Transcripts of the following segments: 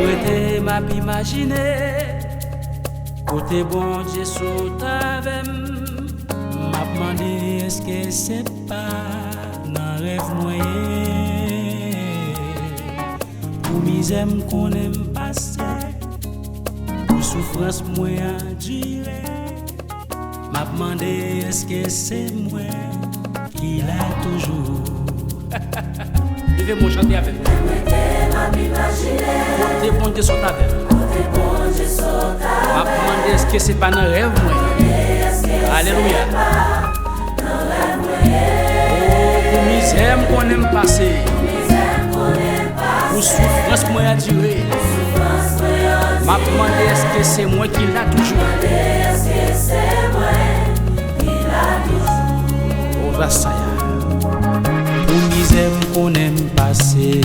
J'aimerais m'a imaginer côté bon Dieu sont avec m'a demandé est-ce que c'est pas dans rêve moyen pour misère qu'on aime passer pour souffrance moyen durer m'a demandé est-ce que c'est moi qui l'a toujours. Devez-moi chanter avec vous. Côté bon Dieu sont avec m'a demandé est-ce que c'est pas dans rêve moi. Alléluia. Oh, pour misère qu'on aime passer pour souffrance moi à durer m'a demandé est-ce que c'est moi qui l'a toujours. Oh Vassaya. Pour misère qu'on aime passer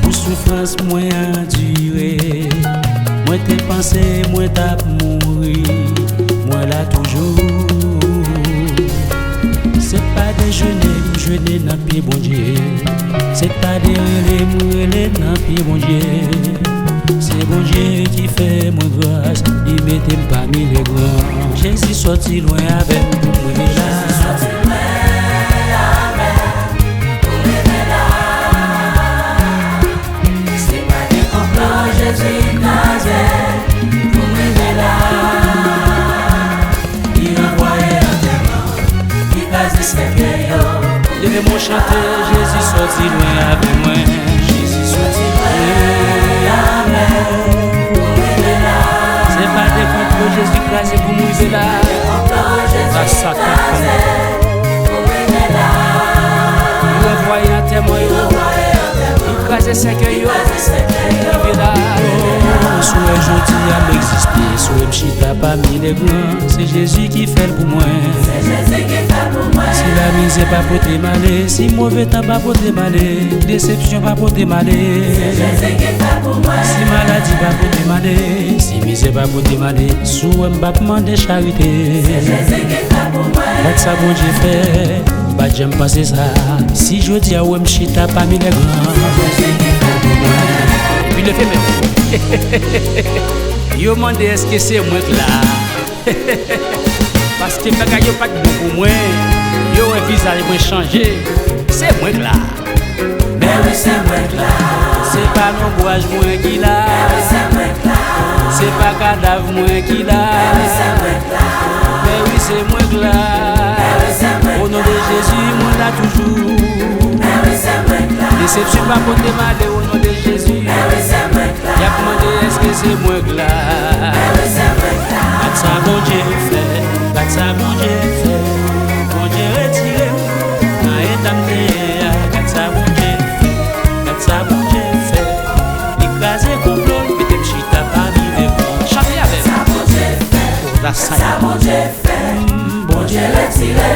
pour souffrance moi à durer moi t'ai pensé moi t'as mouru moi là toujours. C'est pas déjeuner dans pied bon Dieu. C'est pas des relais dans pied bon Dieu. C'est bon Dieu qui fait mon grâce. Il mettait parmi les grands. Jésus sorti loin avec pour moi là. C'est pas des complots Jésus nasait pour moi là. Devez-moi chanter, Jésus sorti loin avec moi. Jésus sorti loin avec moi. C'est pas des complots, Jésus crasé pour mourir là. La Satan il envoyé un témoin, il crasé 5 yo. Il là. Sous un jeudi à m'exister, sous un chita parmi les grands. C'est Jésus qui fait pour moi. Si la misère pas pour te maler, si mauvais temps pas pour te maler, déception pas pour te maler, si maladie pas pour te maler, si misère pas pour te maler, sous un battement de charité. Faites ça bon Dieu fait, pas j'aime passer ça. Si je dis à ouem chita parmi les grands, et puis le fait même. Yo demande est-ce que c'est moi là? Parce que bagaille pas de beaucoup moins. Yo un visage moins changé. C'est moi là. Mais oui c'est moi là. C'est pas non bois moins qui là. C'est pas cadavre moins qui là. Mais oui c'est moi là. Au nom de Jésus moi là toujours. Déception pas pour te maler au nom de Jésus. Y'a demandé est-ce que c'est moi là? Gat ça bon Dieu fait, gat ça bon Dieu fait, bon Dieu retiré, dans état de gat ça bon Dieu fait, gat ça bon Dieu fait, écrasé complot, mettez m'chita parmi les grands. Chantez avec. Ça bon Dieu fait, ça bon Dieu fait, bon Dieu retiré,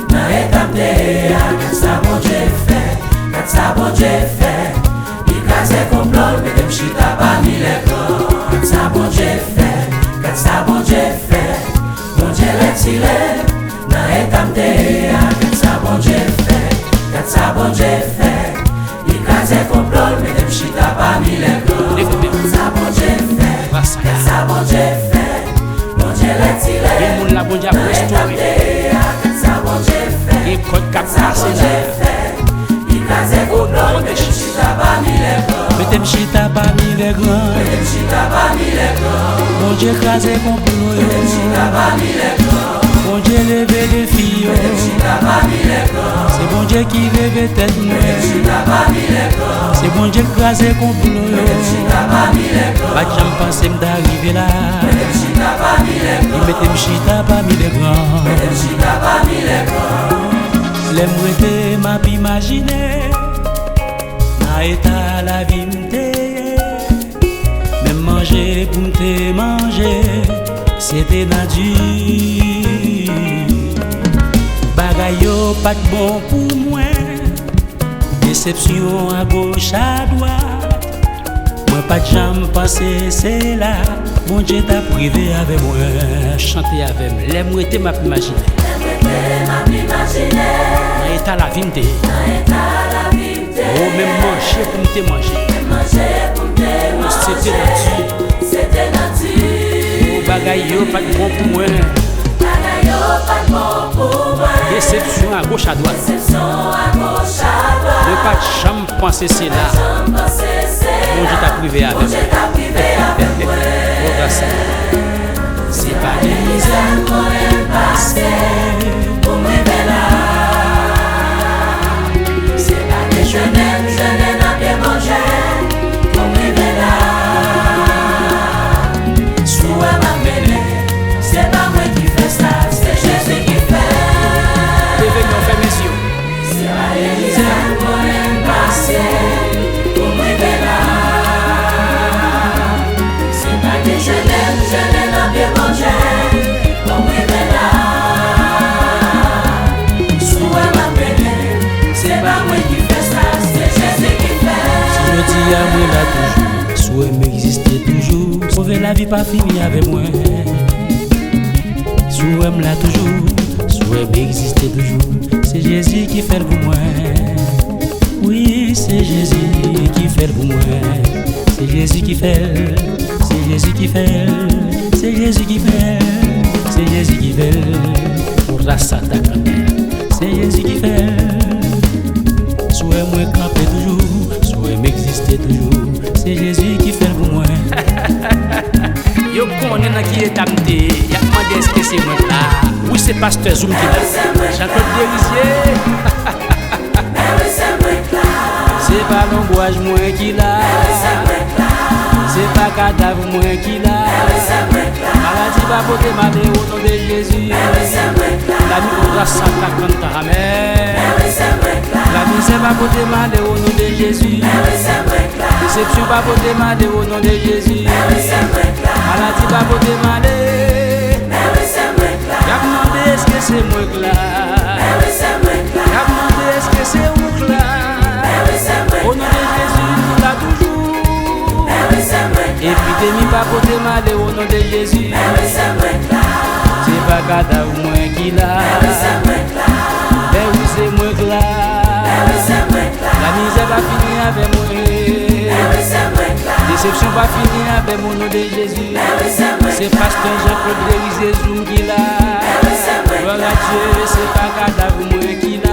dans état de gat ça bon Dieu fait, gat ça bon Dieu fait, écrasé complot, mettez m'chita parmi les grands. Gat ça bon Dieu fait, gat ça bon Dieu fait, bon Dieu retiré, dans état de gat ça bon Dieu fait, gat ça bon Dieu fait, écrasé complot, mettez m'chita parmi les grands. Gat ça bon Dieu fait, gat ça bon Dieu fait, bon Dieu retiré, dans état de gat ça bon Dieu fait, gat ça bon Dieu fait, écrasé complot, mettez m'chita parmi les grands. Mettez m'chita parmi les grands. Mettez m'chita parmi les grands. Bon Dieu crasé complot. Mettez m'chita parmi les grands. Bon Dieu levé les filles. Mettez m'chita parmi les grands. C'est bon Dieu qui lève tête moi. Mettez m'chita parmi les grands. C'est bon Dieu crasé complot. Mettez m'chita parmi les grands. Pas j'aime penser d'arriver là. Mettez m'chita parmi les grands. Mettez m'chita parmi les grands. Mettez m'chita parmi les grands. L'aimerais m'a imaginer. État la vie m'te, même manger pour m'te manger, c'était nature. Bagaille yo pas de bon pour moi, déception à gauche à droite. Moi pas de jambe passer c'est là, bon Dieu t'a privé avec moi. Chanter avec moi, l'aimerais m'a imaginer. État la vie m'te. Oh, même manger pour me manger. c'était nature. Oh, bagaille yo pas de bon pour moi. Déception à gauche à droite. Ne pas de chambre penser c'est là. Bon Dieu t'a privé avec moi. C'est pas des misères qu'on aime passer pour me là. C'est pas des je n'aime à bien manger pour me là. Souhait m'a mêlé, c'est pas moi qui fais ça, c'est Jésus qui fait. Levez nos frères messieurs. C'est pas des misères qu'on aime passer pour me là. C'est pas des je n'aime à bien manger pour me là. Souhait m'a mêlé, c'est pas moi qui fais ça, c'est Jésus qui fait. Si je dis à moi là toujours, souhait m'exister toujours. Sauver la vie pas fini avec moi. Souhait là toujours, souhait m'exister toujours. C'est Jésus qui fait pour moi. Oui, c'est Jésus qui fait pour moi. C'est Jésus qui fait, c'est Jésus qui fait, c'est Jésus qui fait, c'est Jésus qui fait. Pour la sataka, c'est Jésus qui fait. Souhait moi camper toujours, souhait m'exister toujours. C'est Jésus qui fait pour moi. Yo connais na qui est amdé, y'a demandé est-ce que c'est moi là. Oui c'est pasteur Zoom qui là. Jean-Claude Dérisier. C'est pas l'angoisse moi qui là. C'est pas cadavre moi qui là. Maladie va porter malheur au nom de Jésus. La nuit aura Santa canta amen. La misère va porter malheur au nom de Jésus. Déception va porter malheur au nom de Jésus. Maladie va porter malheur. Y'a demandé est-ce que c'est moi là. Y'a demandé est-ce que c'est moi là. Au nom de Jésus nous l'a toujours. Épidémie va porter malheur au nom de Jésus. C'est pas cadavre moi qui l'a. Mais oui c'est moi là. La misère va finir avec moi. Déception va finir avec mon nom de Jésus. C'est pasteur Jean-Claude Dérisier Zoom qui l'a. Gloire à Dieu, c'est pas cadavre moi qui l'a.